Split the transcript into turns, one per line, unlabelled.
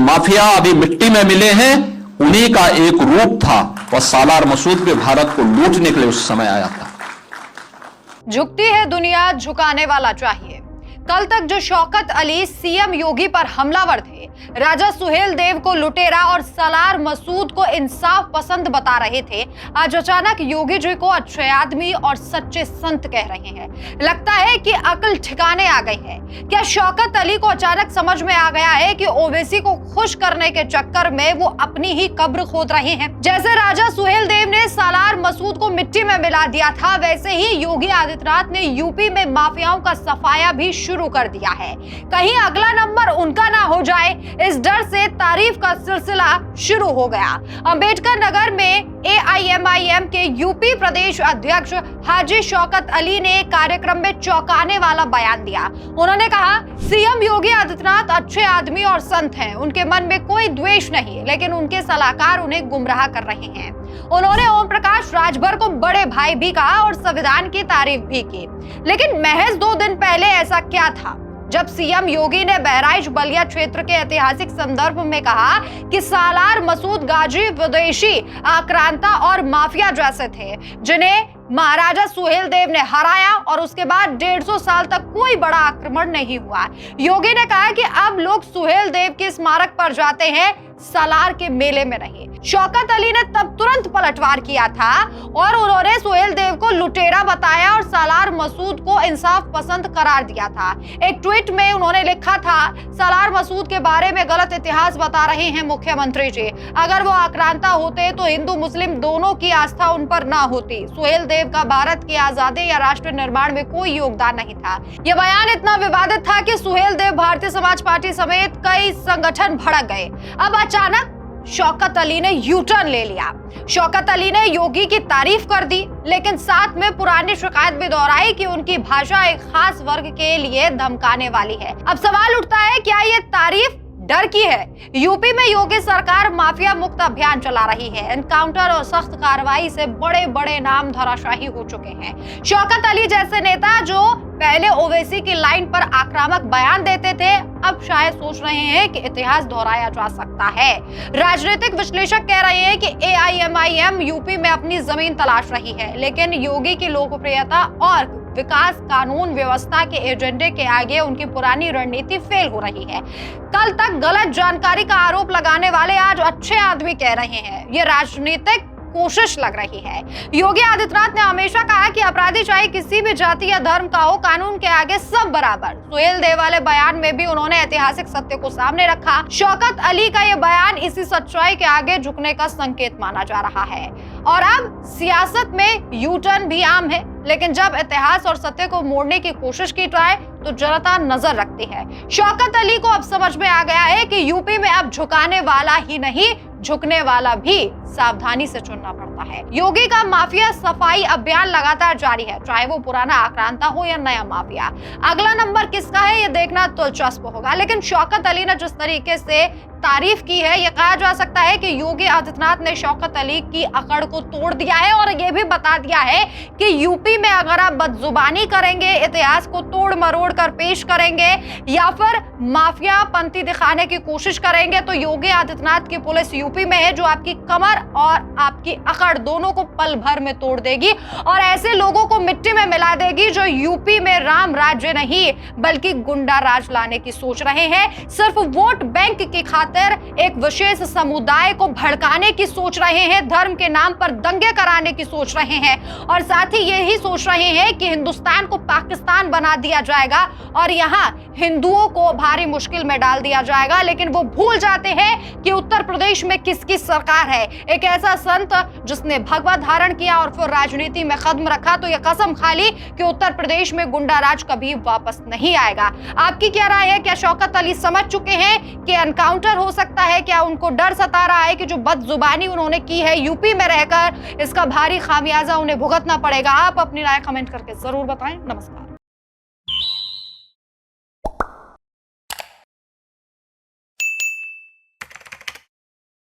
Mafia अभी मिट्टी में मिले हैं, उन्हीं का एक रूप था। वह सालार मसूद पे भारत को लूटने के लिए उस समय आया था।
झुकती है दुनिया, झुकाने वाला चाहिए। कल तक जो शौकत अली सीएम योगी पर हमलावर थे, राजा सुहेल देव को लुटेरा और सालार मसूद को इंसाफ पसंद बता रहे थे, आज अचानक योगी जी को अच्छे आदमी और सच्चे संत कह रहे हैं। लगता है कि अकल ठिकाने आ गई है। क्या शौकत अली को अचानक समझ में आ गया है कि ओवैसी को खुश करने के चक्कर में वो अपनी ही कब्र खोद रहे हैं? जैसे राजा सुहेल देव ने सालार मसूद को मिट्टी में मिला दिया था, वैसे ही योगी आदित्यनाथ ने यूपी में माफियाओं का सफाया भी शुरू कर दिया है। कहीं अगला नंबर उनका ना हो जाए, इस डर से तारीफ का सिलसिला शुरू हो गया। अंबेडकर नगर में AIMIM के यूपी प्रदेश अध्यक्ष हाजी शौकत अली ने एक कार्यक्रम में चौंकाने वाला बयान दिया। उन्होंने कहा, सीएम योगी आदित्यनाथ अच्छे आदमी और संत हैं, उनके मन में कोई द्वेष नहीं, लेकिन उनके सलाहकार उन्हें गुमराह कर रहे हैं। उन्होंने ओम प्रकाश राजभर को बड़े भाई भी कहा और संविधान की तारीफ भी की। लेकिन महज 2 दिन पहले ऐसा क्या था जब सीएम योगी ने बहराइच बलिया क्षेत्र के ऐतिहासिक संदर्भ में कहा कि सालार मसूद गाजी विदेशी आक्रांता और माफिया जैसे थे, जिन्हें महाराजा सुहेल देव ने हराया और उसके बाद 150 साल तक कोई बड़ा आक्रमण नहीं हुआ। योगी ने कहा कि अब लोग सुहेल देव के स्मारक पर जाते हैं, सालार के मेले में नहीं। शौकत अली ने तब तुरंत पलटवार किया था और उन्होंने सुहेल देव को लुटेरा बताया और सालार मसूद को इंसाफ पसंद करार दिया था। एक ट्वीट में उन्होंने लिखा था, सालार मसूद के बारे में गलत इतिहास बता रहे हैं मुख्यमंत्री जी। अगर वो आक्रांता होते तो हिंदू मुस्लिम दोनों की आस्था उन पर ना होती। सुहेल देव का भारत की आजादी या राष्ट्र निर्माण में कोई योगदान नहीं था। यह बयान इतना विवादित था कि सुहेल देव भारतीय समाज पार्टी समेत कई संगठन भड़क गए। अब अचानक शौकत अली ने यू टर्न ले लिया। शौकत अली ने योगी की तारीफ कर दी, लेकिन साथ में पुरानी शिकायत भी दोहराई कि उनकी भाषा एक खास वर्ग के लिए धमकाने वाली है। अब सवाल उठता है, क्या ये तारीफ डर की है? यूपी में योगी सरकार माफिया मुक्त अभियान चला रही है। एनकाउंटर और सख्त कार्रवाई से बड़े बड़े नाम धराशायी हो चुके हैं। शौकत अली जैसे नेता जो पहले ओवैसी की लाइन पर आक्रामक बयान देते थे, अब शायद सोच रहे हैं कि इतिहास दोहराया जा सकता है। राजनीतिक विश्लेषक कह रहे हैं कि AIMIM यूपी में अपनी जमीन तलाश रही है, लेकिन योगी की लोकप्रियता और विकास कानून व्यवस्था के एजेंडे के आगे उनकी पुरानी रणनीति फेल हो रही है। कल तक गलत जानकारी का आरोप लगाने वाले आज अच्छे आदमी कह रहे हैं। ये राजनीतिक कोशिश लग रही है। योगी आदित्यनाथ ने हमेशा कहा कि अपराधी चाहे किसी भी जाति या धर्म का हो, कानून के आगे सब बराबर। सुहेल देव वाले बयान में भी उन्होंने ऐतिहासिक सत्य को सामने रखा। शौकत अली का यह बयान इसी सच्चाई के आगे झुकने का संकेत माना जा रहा है। और अब सियासत में यू टर्न भी आम है, लेकिन जब इतिहास और सत्य को मोड़ने की कोशिश की जाए तो जनता नजर रखती है। शौकत अली को अब समझ में आ गया है कि यूपी में अब झुकाने वाला ही नहीं, झुकने वाला भी सावधानी से चुनना पड़ता है। योगी का माफिया सफाई अभियान लगातार जारी है, चाहे वो पुराना आक्रांता हो या नया माफिया। अगला नंबर किसका है ये देखना दिलचस्प होगा, लेकिन शौकत अली ने जिस तरीके से तारीफ की है, यह कहा जा सकता है कि योगी आदित्यनाथ ने शौकत अली की अकड़ को तोड़ दिया है और यह भी बता दिया है कि यूपी में अगर आप बदजुबानी करेंगे, इतिहास को तोड़ मरोड़ कर पेश करेंगे या फिर माफिया पंथी दिखाने की कोशिश करेंगे, तो योगी आदित्यनाथ की पुलिस यूपी में है जो आपकी कमर और आपकी अकड़ दोनों को पल भर में तोड़ देगी और ऐसे लोगों को मिट्टी में मिला देगी जो यूपी में राम राज्य नहीं बल्कि गुंडा राज लाने की सोच रहे हैं। सिर्फ वोट बैंक की खातिर एक विशेष समुदाय को भड़काने की सोच रहे हैं, धर्म के नाम पर दंगे कराने की सोच रहे हैं और साथ ही यही सोच रहे हैं कि हिंदुस्तान को पाकिस्तान बना दिया जाएगा और यहाँ हिंदुओं को भारी मुश्किल में डाल दिया जाएगा। लेकिन वो भूल जाते हैं कि उत्तर प्रदेश में किसकी सरकार है। एक ऐसा संत जिसने भगवा धारण किया और फिर राजनीति में कदम रखा, तो यह कसम खा ली कि उत्तर प्रदेश में गुंडा राज कभी वापस नहीं आएगा। आपकी क्या राय है? क्या शौकत अली समझ चुके हैं कि एनकाउंटर हो सकता है? क्या उनको डर सता रहा है कि जो बदजुबानी उन्होंने की है यूपी में रहकर, इसका भारी खामियाजा उन्हें भुगतना पड़ेगा? आप अपनी राय कमेंट करके जरूर बताएं। नमस्कार।